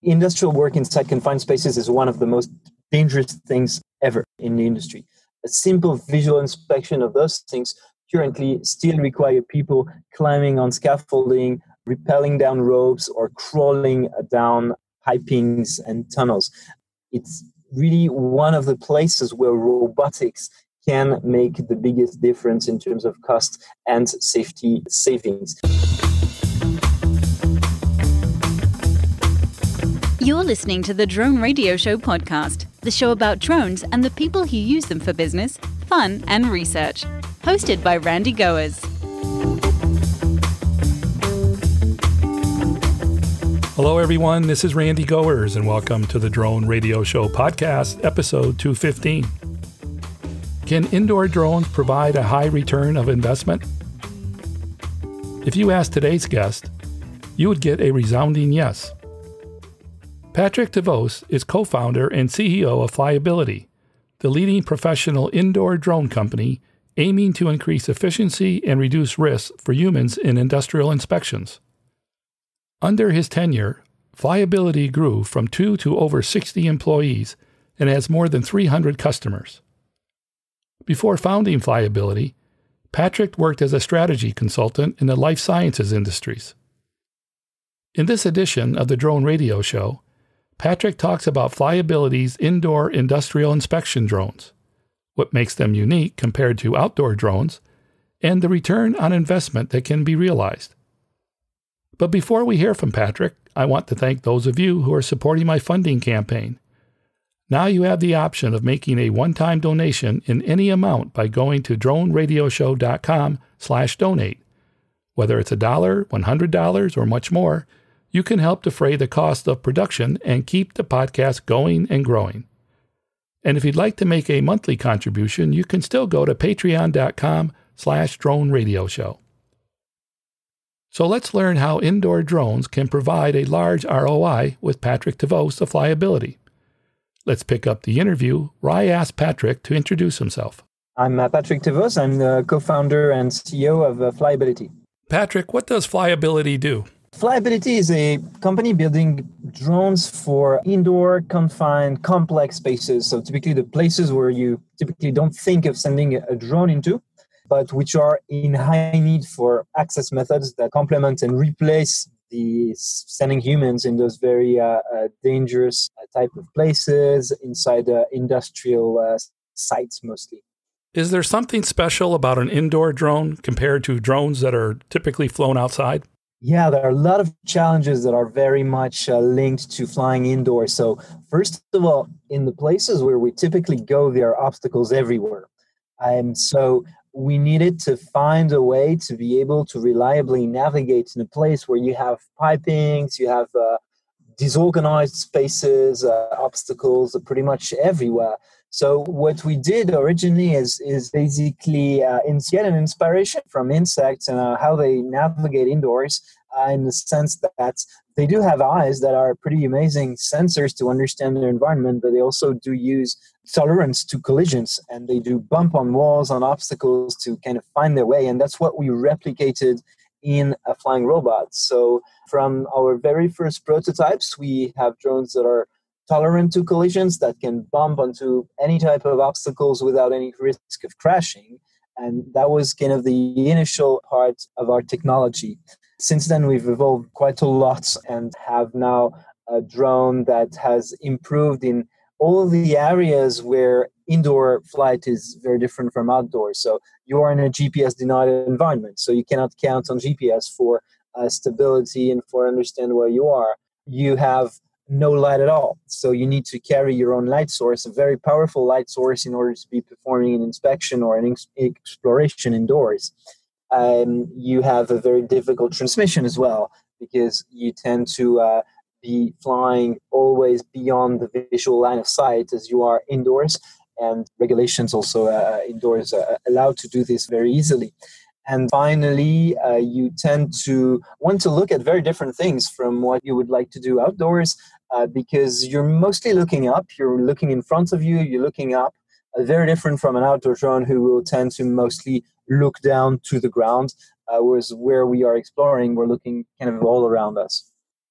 Industrial work inside confined spaces is one of the most dangerous things ever in the industry. A simple visual inspection of those things currently still require people climbing on scaffolding, rappelling down ropes, or crawling down pipings and tunnels. It's really one of the places where robotics can make the biggest difference in terms of cost and safety savings. You're listening to the Drone Radio Show podcast, the show about drones and the people who use them for business, fun, and research. Hosted by Randy Goers. Hello, everyone. This is Randy Goers, and welcome to the Drone Radio Show podcast, episode 215. Can indoor drones provide a high return of investment? If you ask today's guest, you would get a resounding yes. Patrick Thevoz is co-founder and CEO of Flyability, the leading professional indoor drone company aiming to increase efficiency and reduce risks for humans in industrial inspections. Under his tenure, Flyability grew from 2 to over 60 employees and has more than 300 customers. Before founding Flyability, Patrick worked as a strategy consultant in the life sciences industries. In this edition of the Drone Radio Show, Patrick talks about Flyability's indoor industrial inspection drones, what makes them unique compared to outdoor drones, and the return on investment that can be realized. But before we hear from Patrick, I want to thank those of you who are supporting my funding campaign. Now you have the option of making a one-time donation in any amount by going to droneradioshow.com/donate. Whether it's $1, $100, or much more, you can help defray the cost of production and keep the podcast going and growing. And if you'd like to make a monthly contribution, you can still go to patreon.com/droneradioshow. So let's learn how indoor drones can provide a large ROI with Patrick Thevoz of Flyability. Let's pick up the interview where I asked Patrick to introduce himself. I'm Patrick Thevoz. I'm the co-founder and CEO of Flyability. Patrick, what does Flyability do? Flyability is a company building drones for indoor, confined, complex spaces. So typically the places where you typically don't think of sending a drone into, but which are in high need for access methods that complement and replace the sending humans in those very dangerous type of places inside industrial sites mostly. Is there something special about an indoor drone compared to drones that are typically flown outside? Yeah, there are a lot of challenges that are very much linked to flying indoors. So first of all, in the places where we typically go, there are obstacles everywhere. So we needed to find a way to be able to reliably navigate in a place where you have pipings, you have disorganized spaces, obstacles pretty much everywhere. So what we did originally is basically get an inspiration from insects and how they navigate indoors in the sense that they do have eyes that are pretty amazing sensors to understand their environment, but they also do use tolerance to collisions, and they do bump on walls, on obstacles to kind of find their way. And that's what we replicated in a flying robot. So from our very first prototypes, we have drones that are tolerant to collisions, that can bump onto any type of obstacles without any risk of crashing. And that was kind of the initial part of our technology. Since then, we've evolved quite a lot and have now a drone that has improved in all of the areas where indoor flight is very different from outdoors. So you are in a GPS-denied environment, so you cannot count on GPS for stability and for understand where you are. You have no light at all. So you need to carry your own light source, a very powerful light source, in order to be performing an inspection or an exploration indoors. You have a very difficult transmission as well, because you tend to be flying always beyond the visual line of sight as you are indoors. And regulations also indoors allow to do this very easily. And finally, you tend to want to look at very different things from what you would like to do outdoors, because you're mostly looking up, you're looking in front of you, you're looking up, very different from an outdoor drone who will tend to mostly look down to the ground, whereas where we are exploring, we're looking kind of all around us.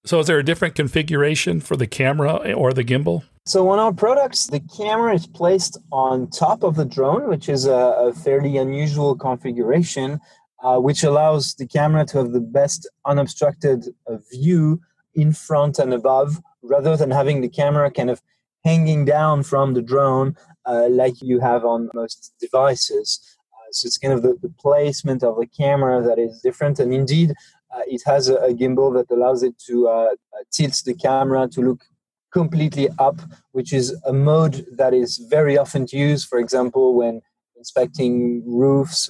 So is there a different configuration for the camera or the gimbal? So on our products, the camera is placed on top of the drone, which is a fairly unusual configuration, which allows the camera to have the best unobstructed view in front and above, rather than having the camera kind of hanging down from the drone like you have on most devices. So it's kind of the placement of the camera that is different. And indeed, it has a gimbal that allows it to tilt the camera to look completely up, which is a mode that is very often used, for example, when inspecting roofs,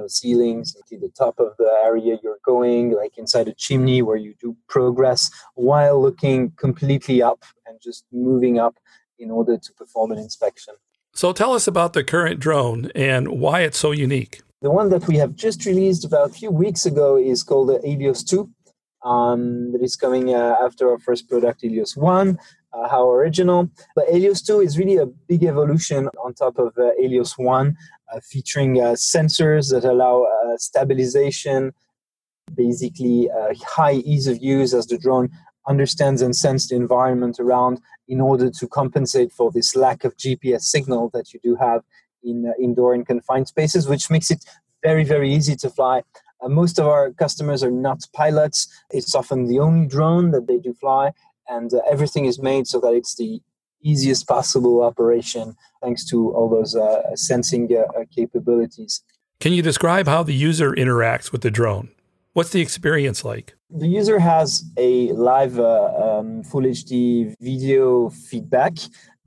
ceilings, the top of the area you're going, like inside a chimney where you do progress while looking completely up and just moving up in order to perform an inspection. So tell us about the current drone and why it's so unique. The one that we have just released about a few weeks ago is called the Ilios 2. That is coming after our first product, Ilios 1, how original. But Ilios 2 is really a big evolution on top of Ilios 1, featuring sensors that allow stabilization, basically high ease of use as the drone understands and senses the environment around in order to compensate for this lack of GPS signal that you do have in indoor and confined spaces, which makes it very, very easy to fly. Most of our customers are not pilots. It's often the only drone that they do fly, and everything is made so that it's the easiest possible operation thanks to all those sensing capabilities. Can you describe how the user interacts with the drone? What's the experience like? The user has a live full HD video feedback,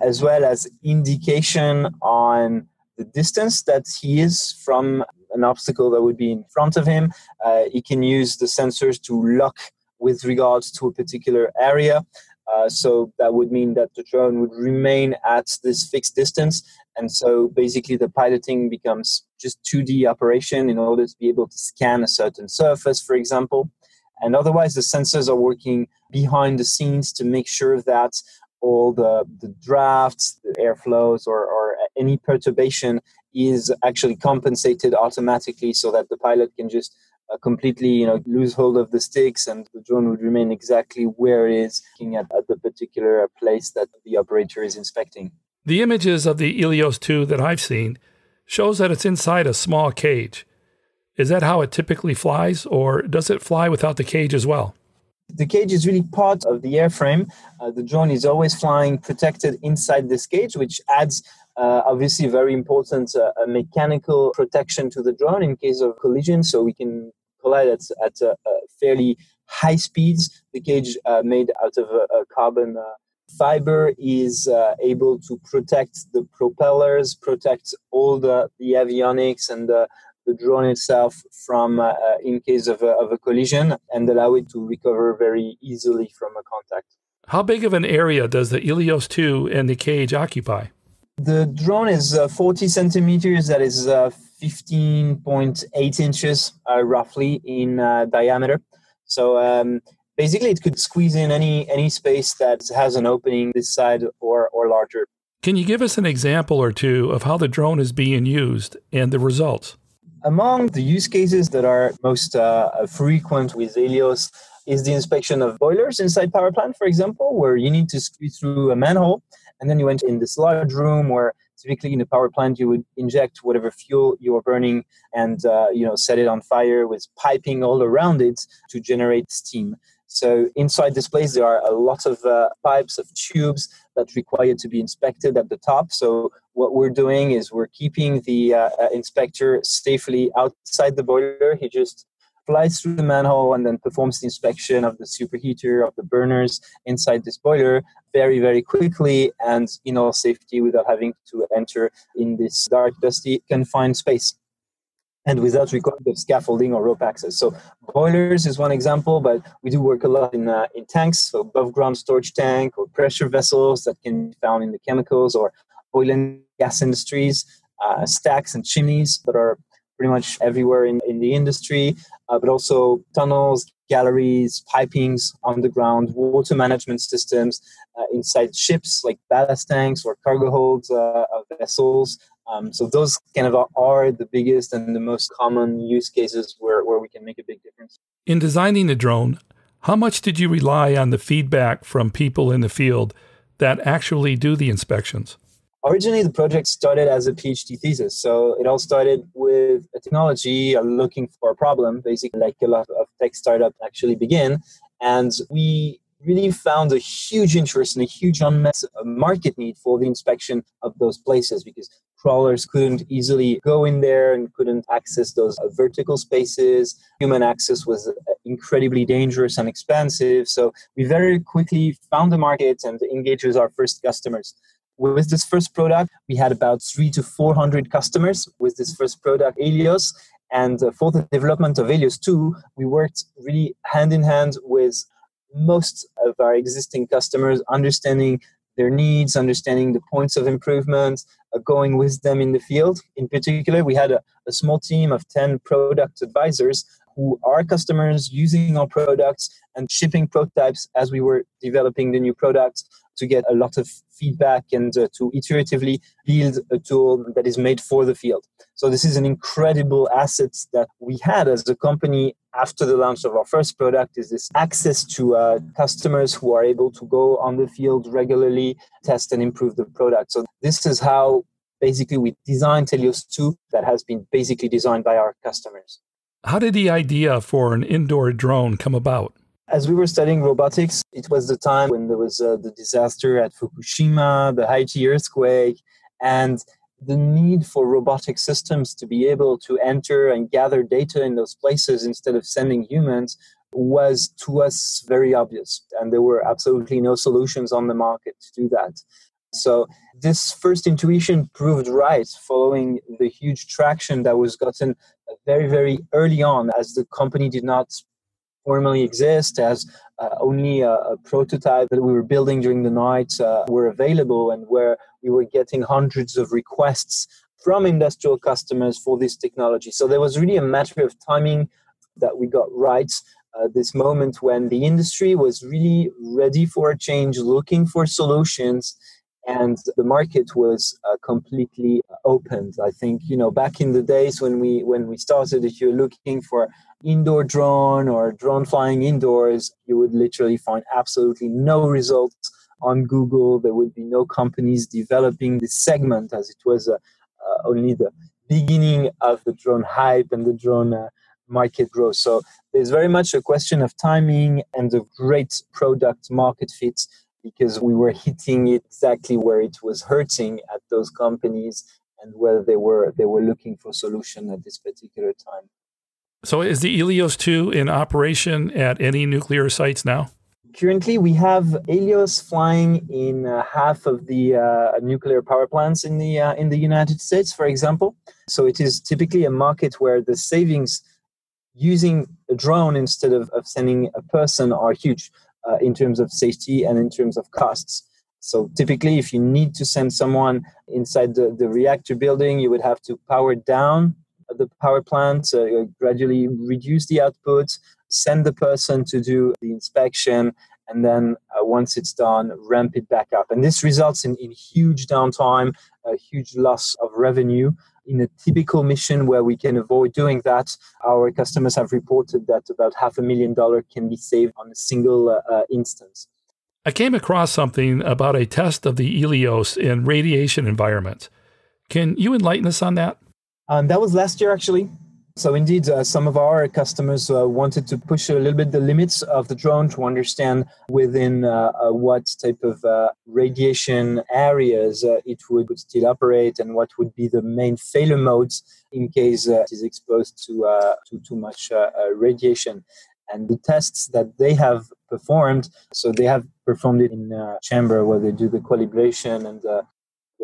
as well as indication on the distance that he is from an obstacle that would be in front of him. He can use the sensors to lock with regards to a particular area. So that would mean that the drone would remain at this fixed distance. And so basically the piloting becomes just 2D operation in order to be able to scan a certain surface, for example. And otherwise the sensors are working behind the scenes to make sure that all the drafts, the airflows, or any perturbation is actually compensated automatically so that the pilot can just completely lose hold of the sticks and the drone would remain exactly where it is, looking at the particular place that the operator is inspecting. The images of the Ilios 2 that I've seen shows that it's inside a small cage. Is that how it typically flies, or does it fly without the cage as well? The cage is really part of the airframe. The drone is always flying protected inside this cage, which adds obviously very important mechanical protection to the drone in case of collision. So we can collide at fairly high speeds. The cage made out of a carbon fiber is able to protect the propellers, protect all the avionics and the drone itself from in case of a collision, and allow it to recover very easily from a contact. How big of an area does the Ilios 2 and the cage occupy? The drone is 40 centimeters, that is 15.8 inches roughly in diameter. So basically it could squeeze in any space that has an opening this side or larger. Can you give us an example or two of how the drone is being used and the results? Among the use cases that are most frequent with Ilios is the inspection of boilers inside power plant, for example, where you need to squeeze through a manhole. And then you went in this large room where typically in a power plant you would inject whatever fuel you are burning and set it on fire with piping all around it to generate steam. So inside this place there are a lot of pipes, of tubes that require to be inspected at the top. So what we're doing is we're keeping the inspector safely outside the boiler. He just flies through the manhole and then performs the inspection of the superheater, of the burners inside this boiler very, very quickly and in all safety without having to enter in this dark, dusty, confined space and without requiring of scaffolding or rope access. So boilers is one example, but we do work a lot in tanks, so above ground storage tank or pressure vessels that can be found in the chemicals or oil and gas industries, stacks and chimneys that are pretty much everywhere in the industry, but also tunnels, galleries, pipings, underground, water management systems inside ships like ballast tanks or cargo holds of vessels. So those kind of are the biggest and the most common use cases where we can make a big difference. In designing the drone, How much did you rely on the feedback from people in the field that actually do the inspections? Originally, the project started as a PhD thesis. So it all started with a technology, looking for a problem, basically like a lot of tech startups actually begin. And we really found a huge interest and a huge unmet market need for the inspection of those places, because crawlers couldn't easily go in there and couldn't access those vertical spaces. Human access was incredibly dangerous and expensive. So we very quickly found the market and engaged with our first customers. With this first product, we had about 300 to 400 customers with this first product, Ilios. And for the development of Ilios 2, we worked really hand in hand with most of our existing customers, understanding their needs, understanding the points of improvement, going with them in the field. In particular, we had a small team of 10 product advisors who are customers using our products and shipping prototypes as we were developing the new products, to get a lot of feedback and to iteratively build a tool that is made for the field. So this is an incredible asset that we had as a company after the launch of our first product, is this access to customers who are able to go on the field regularly, test and improve the product. So this is how basically we designed Ilios 2, that has been basically designed by our customers. How did the idea for an indoor drone come about? As we were studying robotics, it was the time when there was the disaster at Fukushima, the Haiti earthquake, and the need for robotic systems to be able to enter and gather data in those places instead of sending humans was to us very obvious. And there were absolutely no solutions on the market to do that. So this first intuition proved right following the huge traction that was gotten very, very early on, as the company did not formally exist, as only a prototype that we were building during the night were available, and where we were getting hundreds of requests from industrial customers for this technology. So there was really a matter of timing that we got right. This moment when the industry was really ready for a change, looking for solutions, and the market was completely opened. I think, back in the days when we started, if you're looking for indoor drone or drone flying indoors, you would literally find absolutely no results on Google. There would be no companies developing this segment, as it was only the beginning of the drone hype and the drone market growth. So there's very much a question of timing and a great product market fit, because we were hitting it exactly where it was hurting at those companies and where they were looking for solution at this particular time. So is the Ilios 2 in operation at any nuclear sites now? Currently, we have Ilios flying in half of the nuclear power plants in the United States, for example. So it is typically a market where the savings using a drone instead of sending a person are huge in terms of safety and in terms of costs. So typically, if you need to send someone inside the reactor building, you would have to power down the power plant, gradually reduce the output, send the person to do the inspection, and then once it's done, ramp it back up. And this results in huge downtime, a huge loss of revenue. In a typical mission where we can avoid doing that, our customers have reported that about $500,000 can be saved on a single instance. I came across something about a test of the Ilios in radiation environments. Can you enlighten us on that? That was last year, actually. So indeed, some of our customers wanted to push a little bit the limits of the drone to understand within what type of radiation areas it would still operate, and what would be the main failure modes in case it is exposed to too much radiation. And the tests that they have performed, so they have performed it in a chamber where they do the calibration and the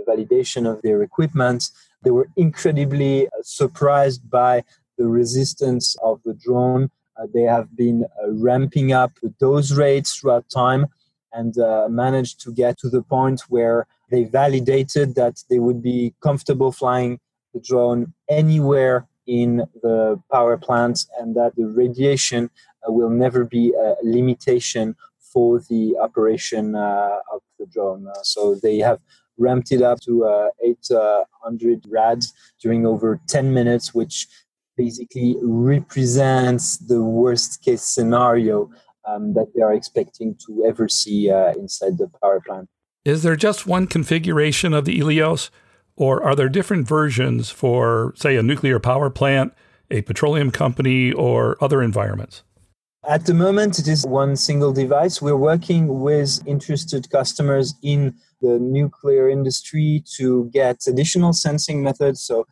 validation of their equipment. They were incredibly surprised by the resistance of the drone. They have been ramping up the dose rates throughout time, and managed to get to the point where they validated that they would be comfortable flying the drone anywhere in the power plant, and that the radiation will never be a limitation for the operation of the drone. So they have ramped it up to 800 rads during over 10 minutes, which basically represents the worst case scenario that they are expecting to ever see inside the power plant. Is there just one configuration of the Ilios, or are there different versions for, say, a nuclear power plant, a petroleum company, or other environments? At the moment, it is one single device. We're working with interested customers in the nuclear industry to get additional sensing methods. So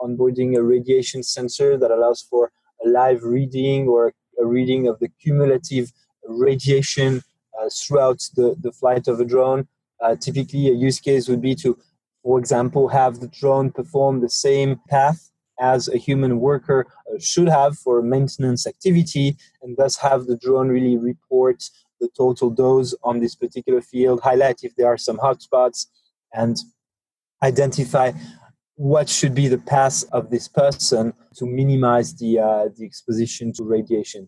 onboarding a radiation sensor that allows for a live reading or a reading of the cumulative radiation throughout the flight of a drone. Typically, a use case would be to, for example, have the drone perform the same path as a human worker should have for maintenance activity, and thus have the drone really report the total dose on this particular field, highlight if there are some hotspots, and identify what should be the path of this person to minimize the exposition to radiation.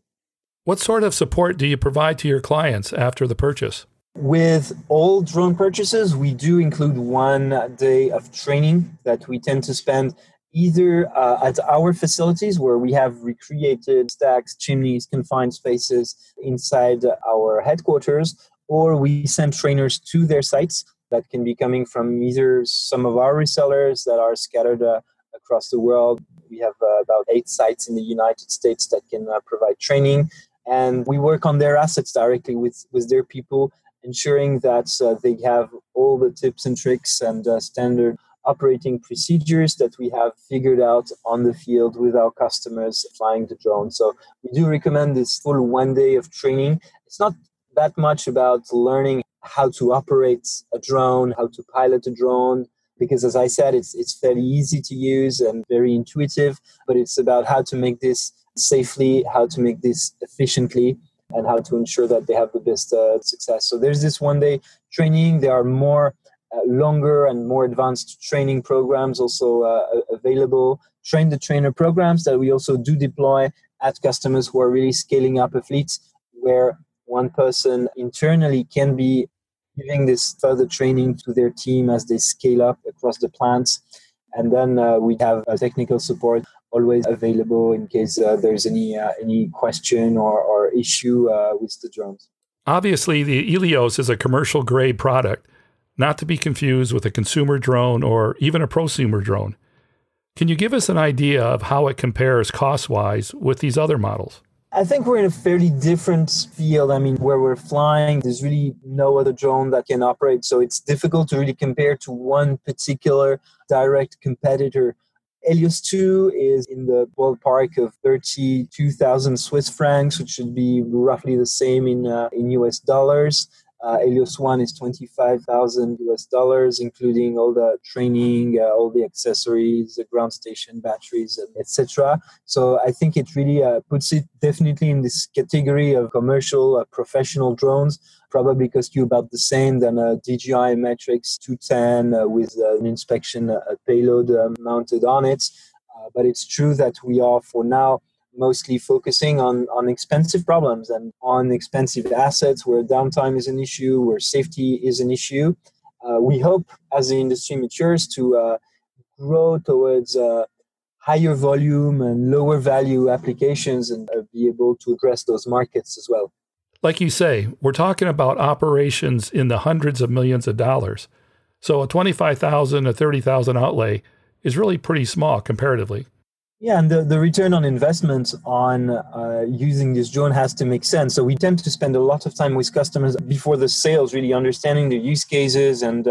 What sort of support do you provide to your clients after the purchase? With all drone purchases, we do include 1 day of training that we tend to spend either at our facilities where we have recreated stacks, chimneys, confined spaces inside our headquarters, or we send trainers to their sites that can be coming from either some of our resellers that are scattered across the world. We have about 8 sites in the United States that can provide training, and we work on their assets directly with their people, ensuring that they have all the tips and tricks and standard operating procedures that we have figured out on the field with our customers flying the drone. So we do recommend this full 1 day of training. It's not that much about learning how to operate a drone, how to pilot a drone, because as I said, it's fairly easy to use and very intuitive, but it's about how to make this safely, how to make this efficiently, and how to ensure that they have the best success. So there's this 1 day training. There are more longer and more advanced training programs also available, train the trainer programs that we also do deploy at customers who are really scaling up a fleet, where one person internally can be giving this further training to their team as they scale up across the plants. And then we have technical support always available in case there's any question or issue with the drones. Obviously, the Ilios is a commercial grade product, not to be confused with a consumer drone or even a prosumer drone. Can you give us an idea of how it compares cost-wise with these other models? I think we're in a fairly different field. I mean, where we're flying, there's really no other drone that can operate. So it's difficult to really compare to one particular direct competitor. Ilios 2 is in the ballpark of 32,000 Swiss francs, which should be roughly the same in US dollars. Ilios 1 is $25,000, including all the training, all the accessories, the ground station batteries, etc. So I think it really puts it definitely in this category of commercial, professional drones. Probably cost you about the same than a DJI Matrix 210 with an inspection payload mounted on it. But it's true that we are, for now, mostly focusing on expensive problems and on expensive assets where downtime is an issue, where safety is an issue. We hope, as the industry matures, to grow towards higher volume and lower value applications and be able to address those markets as well. Like you say, we're talking about operations in the hundreds of millions of dollars. So a $25,000 or $30,000 outlay is really pretty small comparatively. Yeah, and the return on investment on using this drone has to make sense. So we tend to spend a lot of time with customers before the sales, really understanding the use cases and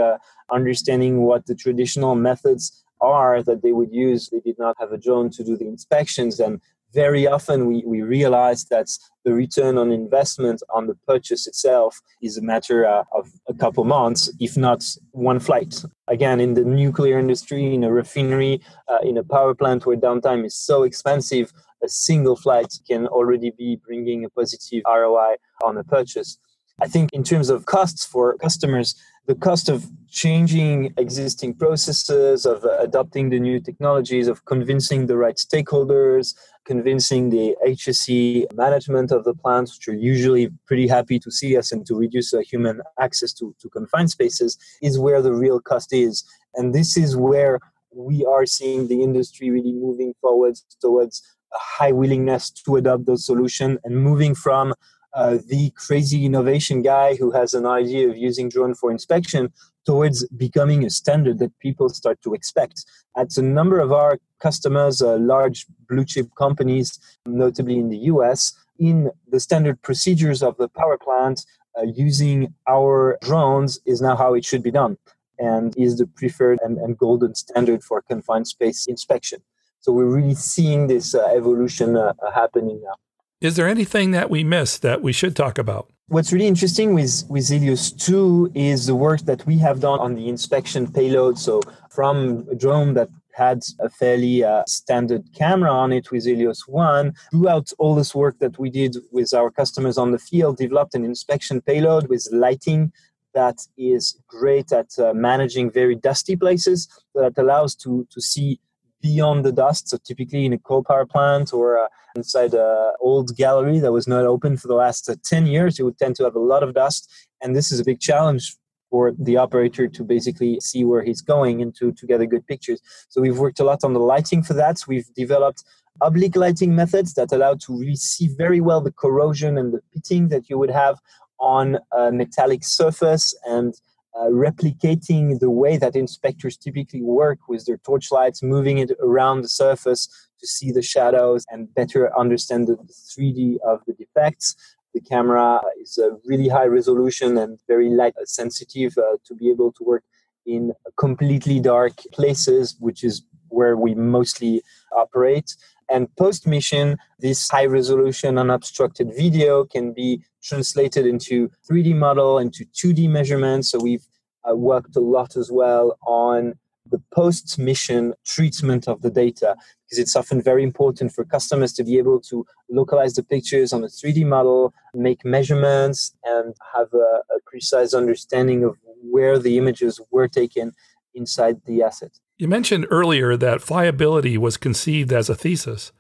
understanding what the traditional methods are that they would use. They did not have a drone to do the inspections, and very often we realize that the return on investment on the purchase itself is a matter of a couple months, if not one flight. Again, in the nuclear industry, in a refinery, in a power plant where downtime is so expensive, a single flight can already be bringing a positive ROI on a purchase. I think in terms of costs for customers, the cost of changing existing processes, of adopting the new technologies, of convincing the right stakeholders, convincing the HSE management of the plants, which are usually pretty happy to see us and to reduce human access to confined spaces, is where the real cost is. And this is where we are seeing the industry really moving forward towards a high willingness to adopt those solutions and moving from the crazy innovation guy who has an idea of using drone for inspection towards becoming a standard that people start to expect. At a number of our customers, large blue chip companies, notably in the US, in the standard procedures of the power plant, using our drones is now how it should be done and is the preferred and golden standard for confined space inspection. So we're really seeing this evolution happening now. Is there anything that we missed that we should talk about? What's really interesting with Ilios 2 is the work that we have done on the inspection payload. So from a drone that had a fairly standard camera on it with Ilios 1, throughout all this work that we did with our customers on the field, developed an inspection payload with lighting that is great at managing very dusty places, that allows to see beyond the dust. So typically in a coal power plant or inside an old gallery that was not open for the last 10 years, you would tend to have a lot of dust. And this is a big challenge for the operator to basically see where he's going and to get a good pictures. So we've worked a lot on the lighting for that. We've developed oblique lighting methods that allow to really see very well the corrosion and the pitting that you would have on a metallic surface, and replicating the way that inspectors typically work with their torchlights, moving it around the surface to see the shadows and better understand the 3D of the defects. The camera is a really high resolution and very light sensitive to be able to work in completely dark places, which is where we mostly operate. And post-mission, this high-resolution unobstructed video can be translated into 3D model, into 2D measurements. So we've worked a lot as well on the post-mission treatment of the data, because it's often very important for customers to be able to localize the pictures on a 3D model, make measurements, and have a precise understanding of where the images were taken inside the asset. You mentioned earlier that Flyability was conceived as a thesis.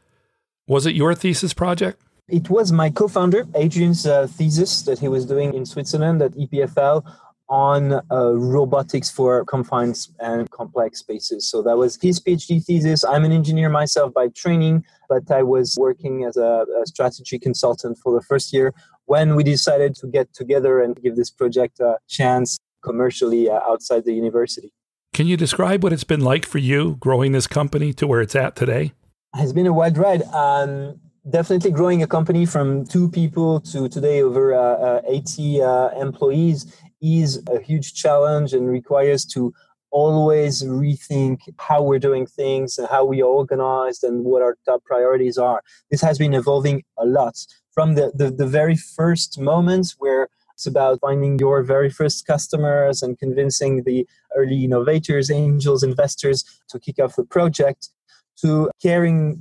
Was it your thesis project? It was my co-founder, Adrian's thesis that he was doing in Switzerland at EPFL on robotics for confined and complex spaces. So that was his PhD thesis. I'm an engineer myself by training, but I was working as a strategy consultant for the first year when we decided to get together and give this project a chance commercially outside the university. Can you describe what it's been like for you growing this company to where it's at today? It's been a wild ride. Definitely growing a company from 2 people to today over 80 employees is a huge challenge and requires to always rethink how we're doing things and how we are organized and what our top priorities are. This has been evolving a lot from the very first moments where it's about finding your very first customers and convincing the early innovators, angels, investors to kick off the project, to caring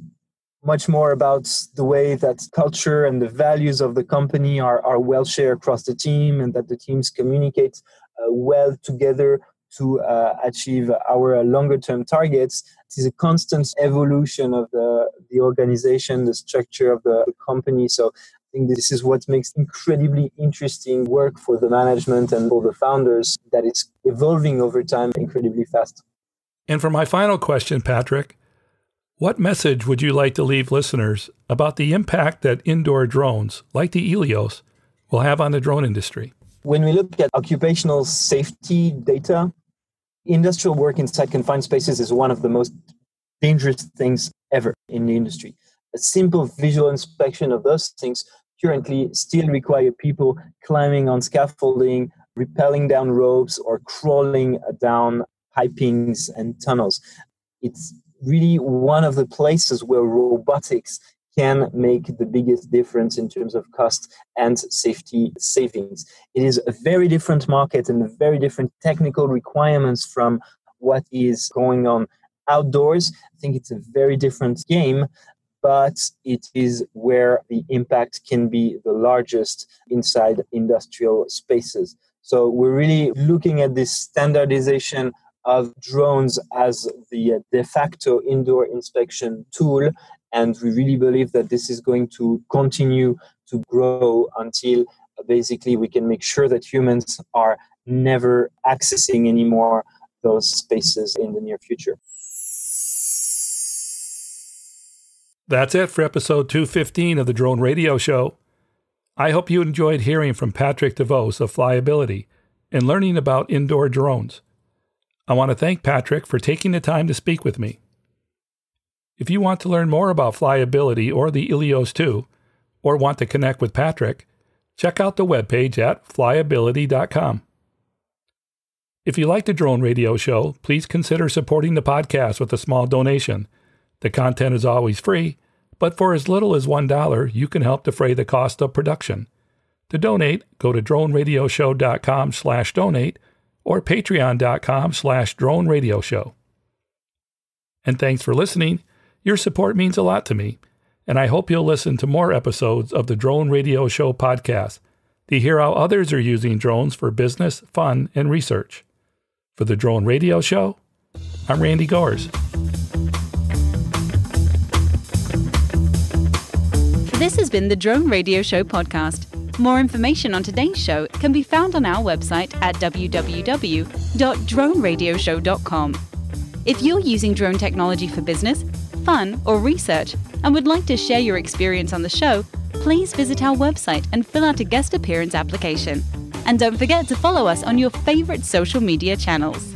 much more about the way that culture and the values of the company are well shared across the team, and that the teams communicate well together to achieve our longer term targets. It is a constant evolution of the organization, the structure of the company. So I think this is what makes incredibly interesting work for the management and for the founders, that it's evolving over time incredibly fast. And for my final question, Patrick, what message would you like to leave listeners about the impact that indoor drones, like the Ilios, will have on the drone industry? When we look at occupational safety data, industrial work inside confined spaces is one of the most dangerous things ever in the industry. A simple visual inspection of those things currently still require people climbing on scaffolding, rappelling down ropes, or crawling down pipings and tunnels. It's really one of the places where robotics can make the biggest difference in terms of cost and safety savings. It is a very different market and very different technical requirements from what is going on outdoors. I think it's a very different game, but it is where the impact can be the largest inside industrial spaces. So we're really looking at this standardization of drones as the de facto indoor inspection tool. And we really believe that this is going to continue to grow until basically we can make sure that humans are never accessing anymore those spaces in the near future. That's it for episode 215 of the Drone Radio Show. I hope you enjoyed hearing from Patrick Thevoz of Flyability and learning about indoor drones. I want to thank Patrick for taking the time to speak with me. If you want to learn more about Flyability or the Ilios 2, or want to connect with Patrick, check out the webpage at flyability.com. If you like the Drone Radio Show, please consider supporting the podcast with a small donation. The content is always free, but for as little as $1, you can help defray the cost of production. To donate, go to droneradioshow.com/donate or patreon.com/droneradioshow. And thanks for listening. Your support means a lot to me, and I hope you'll listen to more episodes of the Drone Radio Show podcast to hear how others are using drones for business, fun, and research. For the Drone Radio Show, I'm Randy Goers. This has been the Drone Radio Show podcast. More information on today's show can be found on our website at www.droneradioshow.com. If you're using drone technology for business, fun, or research and would like to share your experience on the show, please visit our website and fill out a guest appearance application. And don't forget to follow us on your favorite social media channels.